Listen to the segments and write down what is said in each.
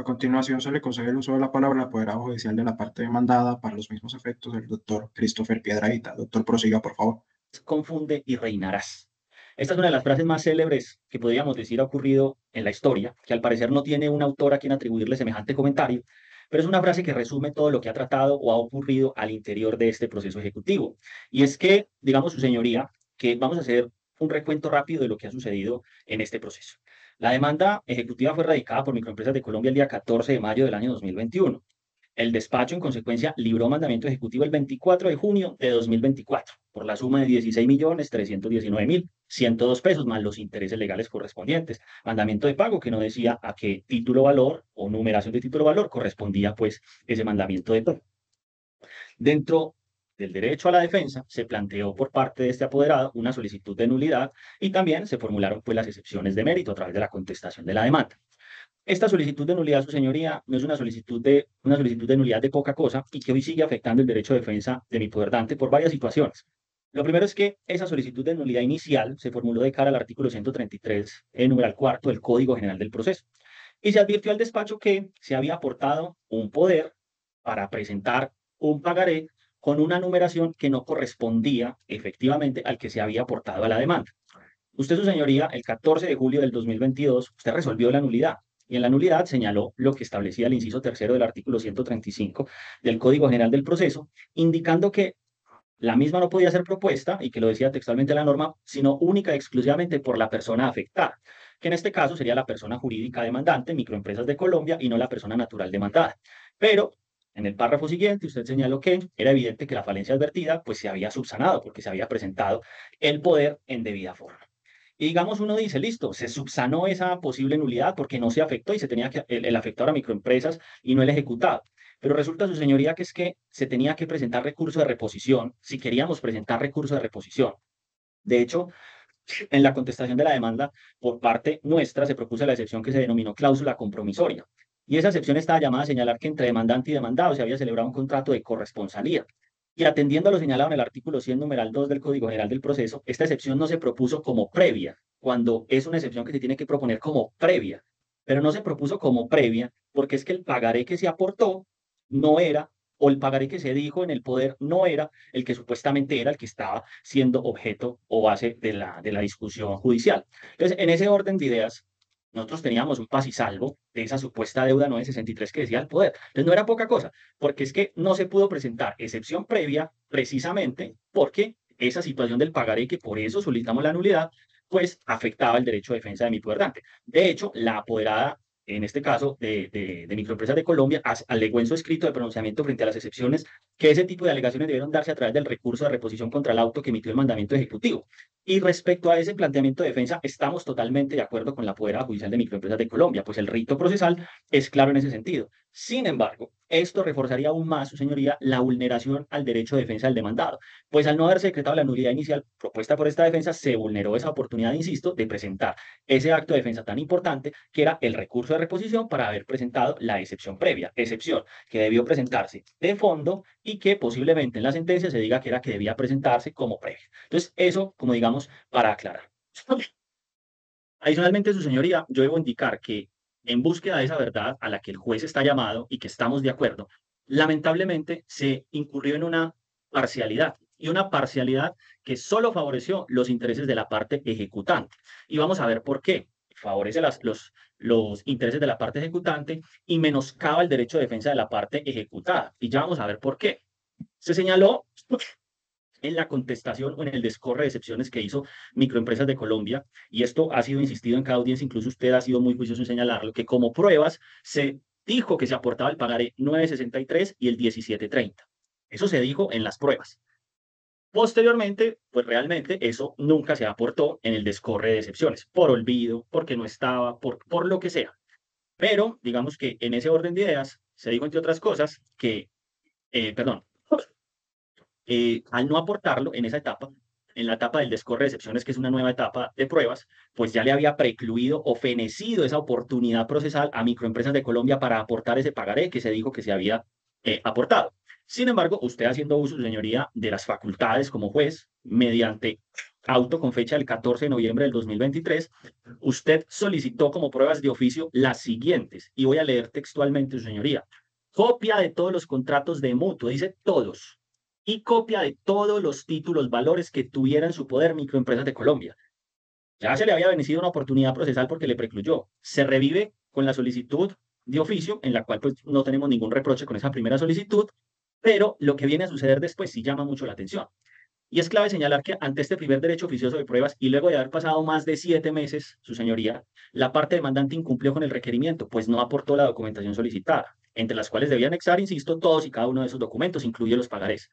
continuación se le concede el uso de la palabra al apoderado judicial de la parte demandada para los mismos efectos del doctor Christopher Piedrahita. Doctor, prosiga, por favor. Confunde y reinarás. Esta es una de las frases más célebres que podríamos decir ha ocurrido en la historia, que al parecer no tiene un autor a quien atribuirle semejante comentario, pero es una frase que resume todo lo que ha tratado o ha ocurrido al interior de este proceso ejecutivo. Y es que, digamos, su señoría, que vamos a hacer un recuento rápido de lo que ha sucedido en este proceso. La demanda ejecutiva fue radicada por Microempresas de Colombia el día 14 de mayo del año 2021. El despacho, en consecuencia, libró mandamiento ejecutivo el 24 de junio de 2024 por la suma de 16.319.102 pesos, más los intereses legales correspondientes. Mandamiento de pago que no decía a qué título valor o numeración de título valor correspondía, pues, ese mandamiento de pago. Dentro del derecho a la defensa, se planteó por parte de este apoderado una solicitud de nulidad y también se formularon, pues, las excepciones de mérito a través de la contestación de la demanda. Esta solicitud de nulidad, su señoría, no es una solicitud de nulidad de poca cosa y que hoy sigue afectando el derecho de defensa de mi poder dante por varias situaciones. Lo primero es que esa solicitud de nulidad inicial se formuló de cara al artículo 133, el numeral cuarto del Código General del Proceso. Y se advirtió al despacho que se había aportado un poder para presentar un pagaré con una numeración que no correspondía efectivamente al que se había aportado a la demanda. Usted, su señoría, el 14 de julio del 2022, usted resolvió la nulidad y en la nulidad señaló lo que establecía el inciso tercero del artículo 135 del Código General del Proceso, indicando que la misma no podía ser propuesta, y que lo decía textualmente la norma, sino única y exclusivamente por la persona afectada, que en este caso sería la persona jurídica demandante, Microempresas de Colombia, y no la persona natural demandada. Pero en el párrafo siguiente usted señaló que era evidente que la falencia advertida pues se había subsanado porque se había presentado el poder en debida forma. Y digamos, uno dice, listo, se subsanó esa posible nulidad porque no se afectó y se tenía que, el afectado a microempresas y no el ejecutado. Pero resulta, su señoría, que es que se tenía que presentar recurso de reposición si queríamos presentar recurso de reposición. De hecho, en la contestación de la demanda por parte nuestra se propuso la excepción que se denominó cláusula compromisoria. Y esa excepción estaba llamada a señalar que entre demandante y demandado se había celebrado un contrato de corresponsalía. Y atendiendo a lo señalado en el artículo 100, numeral 2 del Código General del Proceso, esta excepción no se propuso como previa, cuando es una excepción que se tiene que proponer como previa, pero no se propuso como previa porque es que el pagaré que se aportó no era, o el pagaré que se dijo en el poder no era el que supuestamente era el que estaba siendo objeto o base de la discusión judicial. Entonces, en ese orden de ideas, nosotros teníamos un paz y salvo de esa supuesta deuda 963 que decía el poder. Entonces, no era poca cosa, porque es que no se pudo presentar excepción previa precisamente porque esa situación del pagaré, que por eso solicitamos la nulidad, pues afectaba el derecho de defensa de mi poder dante. De hecho, la apoderada en este caso de Microempresas de Colombia, alegó en su escrito de pronunciamiento frente a las excepciones que ese tipo de alegaciones debieron darse a través del recurso de reposición contra el auto que emitió el mandamiento ejecutivo. Y respecto a ese planteamiento de defensa, estamos totalmente de acuerdo con la apoderada judicial de Microempresas de Colombia, pues el rito procesal es claro en ese sentido. Sin embargo, esto reforzaría aún más, su señoría, la vulneración al derecho de defensa del demandado, pues al no haberse decretado la nulidad inicial propuesta por esta defensa, se vulneró esa oportunidad, insisto, de presentar ese acto de defensa tan importante que era el recurso de reposición para haber presentado la excepción previa, excepción que debió presentarse de fondo y que posiblemente en la sentencia se diga que era que debía presentarse como previa. Entonces, eso, como digamos, para aclarar. Adicionalmente, su señoría, yo debo indicar que en búsqueda de esa verdad a la que el juez está llamado y que estamos de acuerdo, lamentablemente se incurrió en una parcialidad y una parcialidad que solo favoreció los intereses de la parte ejecutante. Y vamos a ver por qué. Favorece los intereses de la parte ejecutante y menoscaba el derecho de defensa de la parte ejecutada. Y ya vamos a ver por qué. Se señaló en la contestación o en el descorre de excepciones que hizo Microempresas de Colombia, y esto ha sido insistido en cada audiencia, incluso usted ha sido muy juicioso en señalarlo, que como pruebas se dijo que se aportaba el pagaré 963 y el 1730. Eso se dijo en las pruebas. Posteriormente, pues realmente eso nunca se aportó en el descorre de excepciones, por olvido, porque no estaba, por lo que sea. Pero digamos que en ese orden de ideas se dijo, entre otras cosas, que, perdón, al no aportarlo en esa etapa, en la etapa del descorre de excepciones, que es una nueva etapa de pruebas, pues ya le había precluido o fenecido esa oportunidad procesal a Microempresas de Colombia para aportar ese pagaré que se dijo que se había aportado. Sin embargo, usted haciendo uso, señoría, de las facultades como juez, mediante auto con fecha del 14 de noviembre del 2023, usted solicitó como pruebas de oficio las siguientes, y voy a leer textualmente, su señoría. Copia de todos los contratos de mutuo, dice todos, y copia de todos los títulos valores que tuviera en su poder Microempresas de Colombia. Ya se le había vencido una oportunidad procesal porque le precluyó. Se revive con la solicitud de oficio, en la cual pues no tenemos ningún reproche con esa primera solicitud, pero lo que viene a suceder después sí llama mucho la atención. Y es clave señalar que ante este primer derecho oficioso de pruebas y luego de haber pasado más de 7 meses, su señoría, la parte demandante incumplió con el requerimiento, pues no aportó la documentación solicitada, entre las cuales debía anexar, insisto, todos y cada uno de esos documentos, incluidos los pagarés.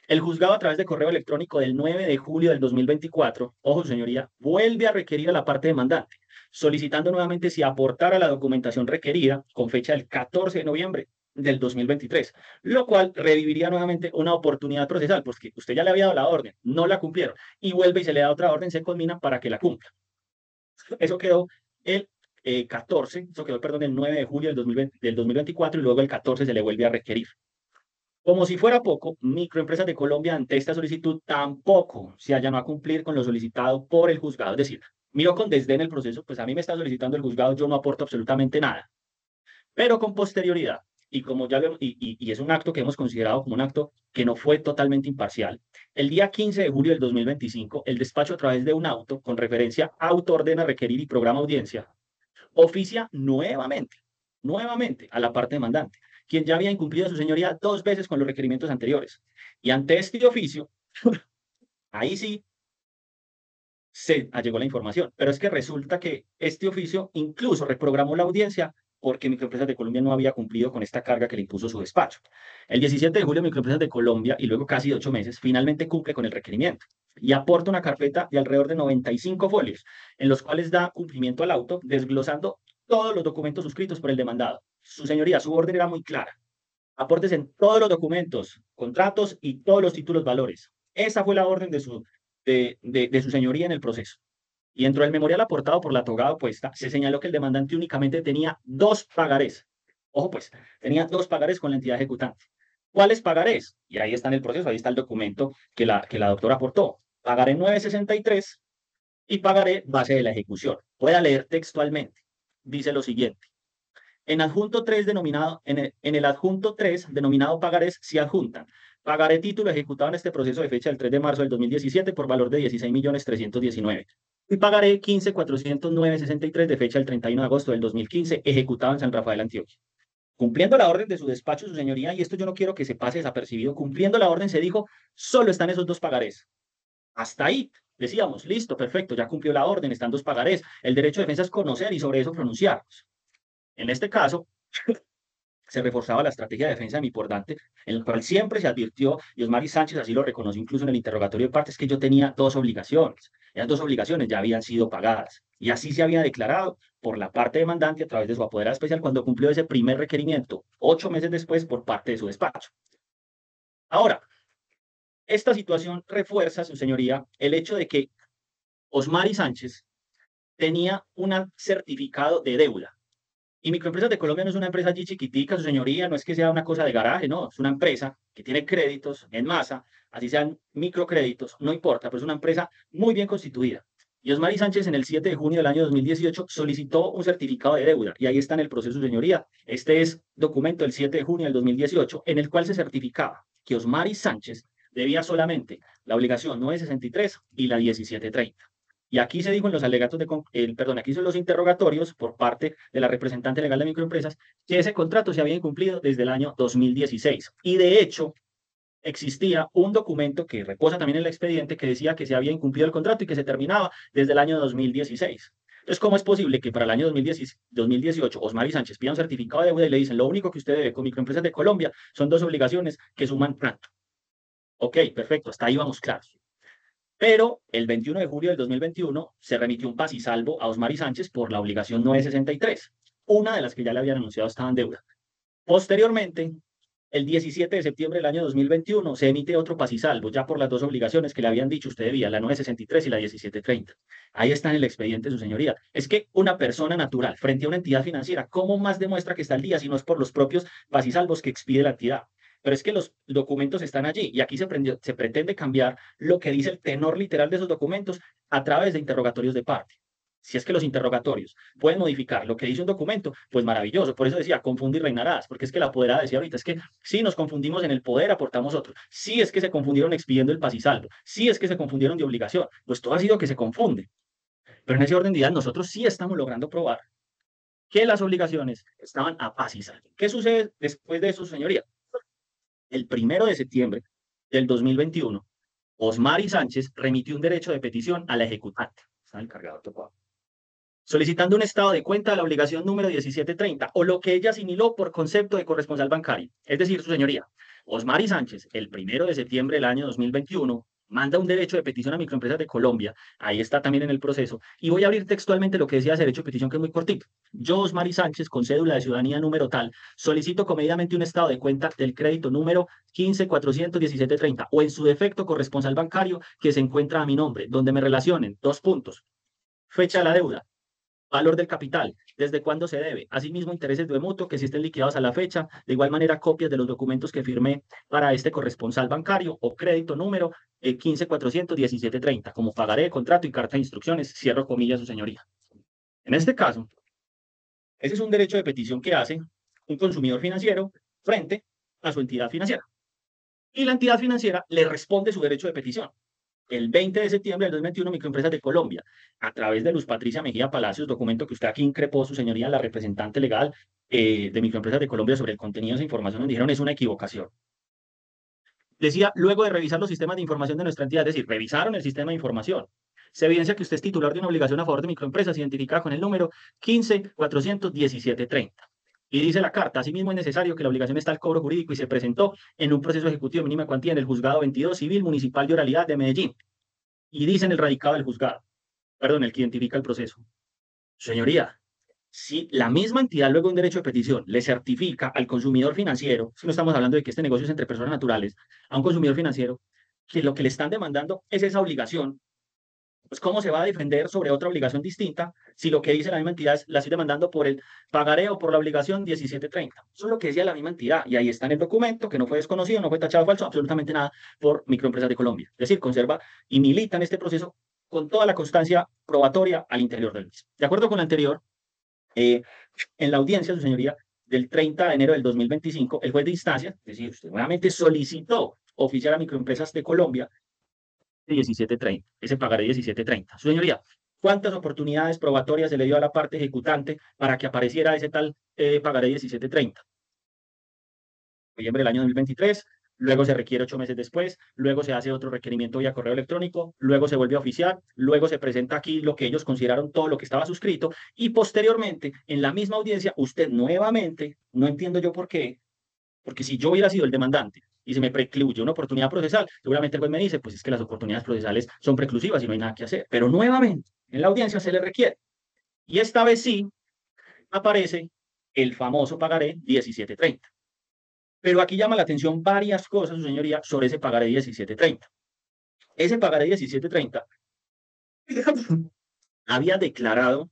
El juzgado, a través de correo electrónico del 9 de julio del 2024, ojo, su señoría, vuelve a requerir a la parte demandante, solicitando nuevamente si aportara la documentación requerida con fecha del 14 de noviembre del 2023, lo cual reviviría nuevamente una oportunidad procesal, porque usted ya le había dado la orden, no la cumplieron, y vuelve y se le da otra orden, se conmina para que la cumpla. Eso quedó el 14, eso quedó, perdón, el 9 de julio del 2024 y luego el 14 se le vuelve a requerir. Como si fuera poco, Microempresas de Colombia ante esta solicitud tampoco se allanó a cumplir con lo solicitado por el juzgado. Es decir, miró con desdén el proceso, pues a mí me está solicitando el juzgado, yo no aporto absolutamente nada. Pero con posterioridad, y como ya y es un acto que hemos considerado como un acto que no fue totalmente imparcial, el día 15 de julio del 2025, el despacho, a través de un auto con referencia auto ordena requerir y programa audiencia, oficia nuevamente a la parte demandante, quien ya había incumplido su señoría 2 veces con los requerimientos anteriores. Y ante este oficio, ahí sí se allegó la información. Pero es que resulta que este oficio incluso reprogramó la audiencia porque Microempresas de Colombia no había cumplido con esta carga que le impuso su despacho. El 17 de julio, Microempresas de Colombia, y luego casi 8 meses, finalmente cumple con el requerimiento y aporta una carpeta de alrededor de 95 folios, en los cuales da cumplimiento al auto, desglosando todos los documentos suscritos por el demandado. Su señoría, su orden era muy clara. Aportes en todos los documentos, contratos y todos los títulos valores. Esa fue la orden de su señoría en el proceso. Y dentro del memorial aportado por la togada opuesta, se señaló que el demandante únicamente tenía 2 pagarés. Ojo, pues, tenía 2 pagarés con la entidad ejecutante. ¿Cuáles pagarés? Y ahí está en el proceso, ahí está el documento que la doctora aportó. Pagaré 963 y pagaré base de la ejecución. Voy a leer textualmente. Dice lo siguiente. En el adjunto 3, denominado pagarés, se adjuntan pagaré título ejecutado en este proceso de fecha del 3 de marzo del 2017 por valor de 16.319.000 y pagaré 15.409.63 de fecha del 31 de agosto del 2015 ejecutado en San Rafael, Antioquia. Cumpliendo la orden de su despacho, su señoría, y esto yo no quiero que se pase desapercibido, cumpliendo la orden se dijo, solo están esos 2 pagarés. Hasta ahí decíamos, listo, perfecto, ya cumplió la orden, están 2 pagarés. El derecho de defensa es conocer y sobre eso pronunciarnos. En este caso, se reforzaba la estrategia de defensa de mi portante, en el cual siempre se advirtió, y Osmari Sánchez así lo reconoció incluso en el interrogatorio de partes, que yo tenía 2 obligaciones. Esas 2 obligaciones ya habían sido pagadas. Y así se había declarado por la parte demandante a través de su apoderado especial cuando cumplió ese primer requerimiento, 8 meses después por parte de su despacho. Ahora, esta situación refuerza, su señoría, el hecho de que Osmari Sánchez tenía un certificado de deuda. Y Microempresas de Colombia no es una empresa allí chiquitica, su señoría, no es que sea una cosa de garaje, no, es una empresa que tiene créditos en masa, así sean microcréditos, no importa, pero es una empresa muy bien constituida. Y Osmari Sánchez en el 7 de junio del año 2018 solicitó un certificado de deuda y ahí está en el proceso, su señoría. Este es documento del 7 de junio del 2018 en el cual se certificaba que Osmari Sánchez debía solamente la obligación 963 y la 1730. Y aquí se dijo en los alegatos aquí son los interrogatorios por parte de la representante legal de microempresas que ese contrato se había incumplido desde el año 2016. Y de hecho, existía un documento que reposa también en el expediente que decía que se había incumplido el contrato y que se terminaba desde el año 2016. Entonces, ¿cómo es posible que para el año 2018 Osmari Sánchez pida un certificado de deuda y le dicen lo único que usted debe con Microempresas de Colombia son 2 obligaciones que suman tanto? Ok, perfecto, hasta ahí vamos claros. Pero el 21 de julio del 2021 se remitió un paz y salvo a Osmari Sánchez por la obligación 963, una de las que ya le habían anunciado estaba en deuda. Posteriormente, el 17 de septiembre del año 2021 se emite otro paz y salvo, ya por las 2 obligaciones que le habían dicho usted debía, la 963 y la 1730. Ahí está en el expediente, su señoría. Es que una persona natural frente a una entidad financiera, ¿cómo más demuestra que está al día si no es por los propios paz y salvos que expide la entidad? pero es que los documentos están allí y aquí se pretende cambiar lo que dice el tenor literal de esos documentos a través de interrogatorios de parte. Si es que los interrogatorios pueden modificar lo que dice un documento, pues maravilloso. Por eso decía, confunde y reinarás, porque es que la apoderada decía ahorita, es que sí nos confundimos en el poder, aportamos otro. Sí es que se confundieron expidiendo el paz y salvo. Sí es que se confundieron de obligación. Pues todo ha sido que se confunde. Pero en ese orden de ideas nosotros sí estamos logrando probar que las obligaciones estaban a paz y salvo. ¿Qué sucede después de eso, señoría? El 1 de septiembre del 2021, Osmar y Sánchez remitió un derecho de petición a la ejecutante. Está el cargador topado, solicitando un estado de cuenta de la obligación número 1730, o lo que ella asimiló por concepto de corresponsal bancario. Es decir, su señoría, Osmar y Sánchez, el 1 de septiembre del año 2021, manda un derecho de petición a Microempresas de Colombia, ahí está también en el proceso, y voy a abrir textualmente lo que decía ese derecho de petición, que es muy cortito. Yo, Osmar y Sánchez, con cédula de ciudadanía número tal, solicito comedidamente un estado de cuenta del crédito número 15.417.30, o en su defecto corresponsal bancario que se encuentra a mi nombre, donde me relacionen, dos puntos, fecha de la deuda, valor del capital, desde cuándo se debe, asimismo intereses de mutuo que si estén liquidados a la fecha, de igual manera copias de los documentos que firmé para este corresponsal bancario o crédito número 15.417.30, como pagaré, contrato y carta de instrucciones, cierro comillas, su señoría. En este caso, ese es un derecho de petición que hace un consumidor financiero frente a su entidad financiera. Y la entidad financiera le responde su derecho de petición. El 20 de septiembre del 2021, Microempresas de Colombia, a través de Luz Patricia Mejía Palacios, documento que usted aquí increpó, su señoría, la representante legal de Microempresas de Colombia, sobre el contenido de esa información, nos dijeron es una equivocación. Decía, luego de revisar los sistemas de información de nuestra entidad, es decir, revisaron el sistema de información, se evidencia que usted es titular de una obligación a favor de microempresas identificada con el número 15.417.30. Y dice la carta, asimismo es necesario que la obligación está al cobro jurídico y se presentó en un proceso ejecutivo de mínima cuantía en el Juzgado 22 Civil Municipal de Oralidad de Medellín. Y dice en el radicado del juzgado, perdón, el que identifica el proceso. Señoría, si la misma entidad luego de un derecho de petición le certifica al consumidor financiero, si no estamos hablando de que este negocio es entre personas naturales, a un consumidor financiero, que lo que le están demandando es esa obligación, pues ¿cómo se va a defender sobre otra obligación distinta si lo que dice la misma entidad es la estoy demandando por el pagaré o por la obligación 1730? Eso es lo que decía la misma entidad y ahí está en el documento, que no fue desconocido, no fue tachado falso, absolutamente nada por Microempresas de Colombia. Es decir, conserva y milita en este proceso con toda la constancia probatoria al interior del mismo. De acuerdo con lo anterior, en la audiencia, su señoría, del 30 de enero del 2025, el juez de instancia, es decir, usted nuevamente solicitó oficiar a Microempresas de Colombia 1730, ese pagaré 1730. Su señoría, ¿cuántas oportunidades probatorias se le dio a la parte ejecutante para que apareciera ese tal pagaré 1730? Noviembre del año 2023, luego se requiere 8 meses después, luego se hace otro requerimiento vía correo electrónico, luego se vuelve a oficiar, luego se presenta aquí lo que ellos consideraron todo lo que estaba suscrito y posteriormente, en la misma audiencia, usted nuevamente, no entiendo yo por qué, porque si yo hubiera sido el demandante y se me precluye una oportunidad procesal, seguramente el juez me dice, pues es que las oportunidades procesales son preclusivas y no hay nada que hacer. Pero nuevamente, en la audiencia se le requiere. Y esta vez sí aparece el famoso pagaré 1730. Pero aquí llama la atención varias cosas, su señoría, sobre ese pagaré 1730. Ese pagaré 1730 había declarado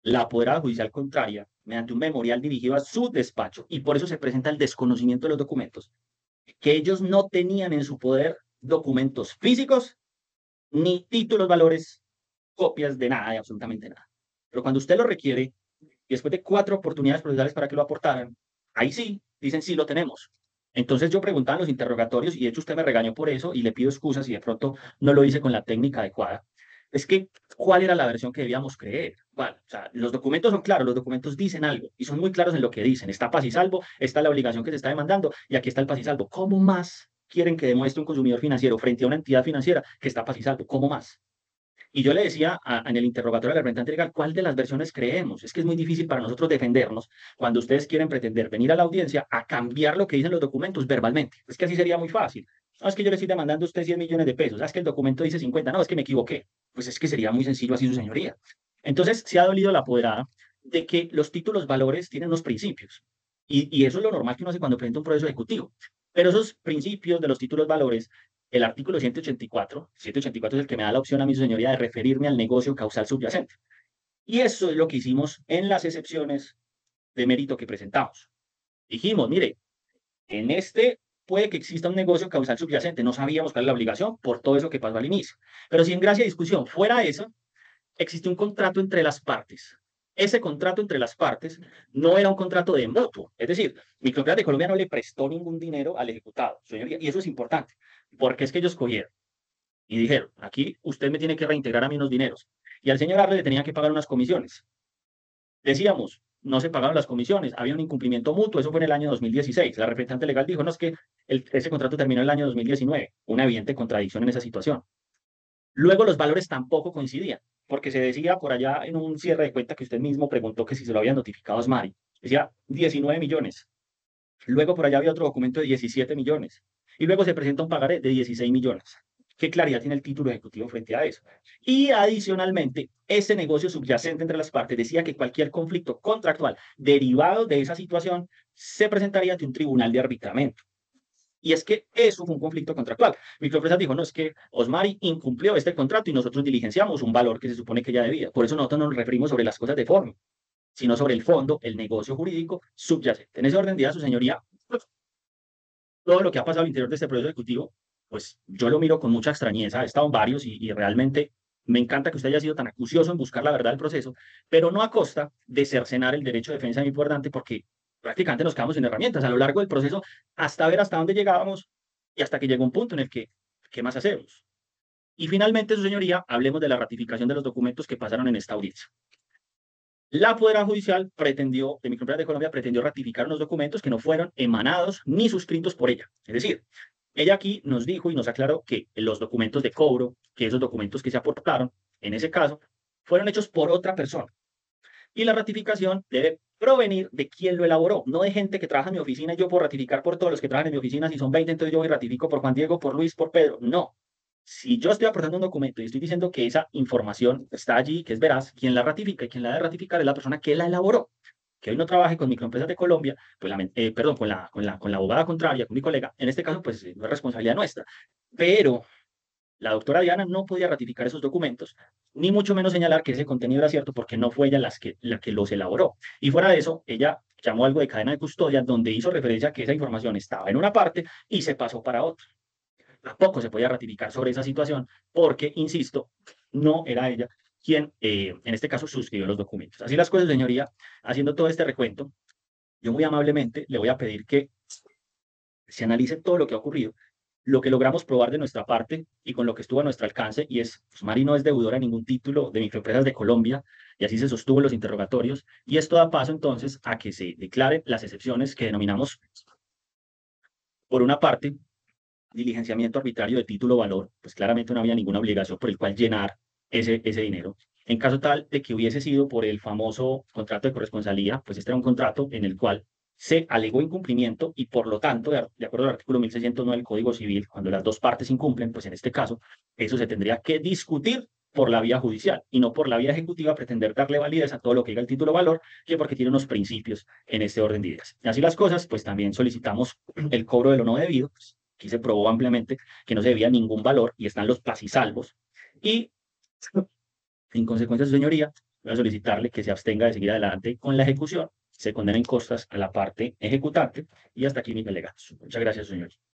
la apoderada judicial contraria mediante un memorial dirigido a su despacho y por eso se presenta el desconocimiento de los documentos, que ellos no tenían en su poder documentos físicos, ni títulos, valores, copias de nada, de absolutamente nada. Pero cuando usted lo requiere, y después de 4 oportunidades procesales para que lo aportaran, ahí sí, dicen sí lo tenemos. Entonces yo preguntaba en los interrogatorios, y de hecho usted me regañó por eso, y le pido excusas si de pronto no lo hice con la técnica adecuada, es que ¿cuál era la versión que debíamos creer? Bueno, o sea, los documentos son claros, los documentos dicen algo, y son muy claros en lo que dicen. Está paz y salvo, está la obligación que se está demandando, y aquí está el paz y salvo. ¿Cómo más quieren que demuestre un consumidor financiero frente a una entidad financiera que está paz y salvo? ¿Cómo más? Y yo le decía en el interrogatorio a la representante legal, ¿cuál de las versiones creemos? Es que es muy difícil para nosotros defendernos cuando ustedes quieren pretender venir a la audiencia a cambiar lo que dicen los documentos verbalmente. Es que así sería muy fácil. No, es que yo le estoy demandando a usted 100 millones de pesos. Es que el documento dice 50. No, es que me equivoqué. Pues es que sería muy sencillo así, su señoría. Entonces, se ha dolido la apoderada de que los títulos valores tienen unos principios. Y eso es lo normal que uno hace cuando presenta un proceso ejecutivo. Pero esos principios de los títulos valores, el artículo 184 es el que me da la opción a mi señoría de referirme al negocio causal subyacente. Y eso es lo que hicimos en las excepciones de mérito que presentamos. Dijimos, mire, en este puede que exista un negocio causal subyacente. No sabíamos cuál es la obligación por todo eso que pasó al inicio. Pero si en gracia de discusión fuera eso, existe un contrato entre las partes. Ese contrato entre las partes no era un contrato de mutuo. Es decir, Microempresas de Colombia no le prestó ningún dinero al ejecutado, señoría, y eso es importante, porque es que ellos cogieron y dijeron, aquí usted me tiene que reintegrar a mí unos dineros. Y al señor Arle le tenían que pagar unas comisiones. Decíamos, no se pagaron las comisiones, había un incumplimiento mutuo, eso fue en el año 2016. La representante legal dijo, no, es que ese contrato terminó en el año 2019, una evidente contradicción en esa situación. Luego los valores tampoco coincidían, porque se decía por allá en un cierre de cuenta que usted mismo preguntó que si se lo habían notificado a Osmari, decía 19 millones. Luego por allá había otro documento de 17 millones. Y luego se presenta un pagaré de 16 millones. ¿Qué claridad tiene el título ejecutivo frente a eso? Y adicionalmente, ese negocio subyacente entre las partes decía que cualquier conflicto contractual derivado de esa situación se presentaría ante un tribunal de arbitramiento. Y es que eso fue un conflicto contractual. Microempresas dijo, no, es que Osmari incumplió este contrato y nosotros diligenciamos un valor que se supone que ya debía. Por eso nosotros no nos referimos sobre las cosas de forma, sino sobre el fondo, el negocio jurídico subyacente. En ese orden de ideas, su señoría, pues, todo lo que ha pasado al interior de este proceso ejecutivo, pues yo lo miro con mucha extrañeza. He estado en varios y realmente me encanta que usted haya sido tan acucioso en buscar la verdad del proceso, pero no a costa de cercenar el derecho de defensa de mi importante, porque prácticamente nos quedamos sin herramientas a lo largo del proceso hasta ver hasta dónde llegábamos y hasta que llegó un punto en el que, ¿qué más hacemos? Y finalmente, su señoría, hablemos de la ratificación de los documentos que pasaron en esta audiencia. La Poder Judicial pretendió, de Microempresas de Colombia, pretendió ratificar unos documentos que no fueron emanados ni suscritos por ella. Es decir, ella aquí nos dijo y nos aclaró que los documentos de cobro, que esos documentos que se aportaron, en ese caso, fueron hechos por otra persona. Y la ratificación debe provenir de quien lo elaboró, no de gente que trabaja en mi oficina y yo puedo ratificar por todos los que trabajan en mi oficina. Si son 20, entonces yo voy y ratifico por Juan Diego, por Luis, por Pedro. No. Si yo estoy aportando un documento y estoy diciendo que esa información está allí, que es veraz, quien la ratifica y quien la debe ratificar es la persona que la elaboró. Que hoy no trabaje con Microempresas de Colombia, pues perdón, con la abogada contraria, con mi colega, en este caso, pues no es responsabilidad nuestra. Pero la doctora Diana no podía ratificar esos documentos, ni mucho menos señalar que ese contenido era cierto, porque no fue ella la que los elaboró. Y fuera de eso, ella llamó algo de cadena de custodia, donde hizo referencia a que esa información estaba en una parte y se pasó para otra. Tampoco se podía ratificar sobre esa situación, porque, insisto, no era ella quien, en este caso, suscribió los documentos. Así las cosas, señoría, haciendo todo este recuento, yo muy amablemente le voy a pedir que se analice todo lo que ha ocurrido, lo que logramos probar de nuestra parte y con lo que estuvo a nuestro alcance, y es, pues, Mari no es deudora de ningún título de Microempresas de Colombia, y así se sostuvo en los interrogatorios, y esto da paso entonces a que se declaren las excepciones que denominamos, por una parte, diligenciamiento arbitrario de título o valor, pues claramente no había ninguna obligación por el cual llenar ese dinero. En caso tal de que hubiese sido por el famoso contrato de corresponsalía, pues este era un contrato en el cual se alegó incumplimiento y por lo tanto, de acuerdo al artículo 1609 del Código Civil, cuando las dos partes incumplen, pues en este caso, eso se tendría que discutir por la vía judicial y no por la vía ejecutiva pretender darle validez a todo lo que diga el título valor, que porque tiene unos principios en este orden de ideas. Y así las cosas, pues también solicitamos el cobro de lo no debido. Pues, aquí se probó ampliamente que no se debía ningún valor y están los placisalvos. Y en consecuencia, su señoría, voy a solicitarle que se abstenga de seguir adelante con la ejecución, se condenen costas a la parte ejecutante y hasta aquí mis delegados. Muchas gracias, señor.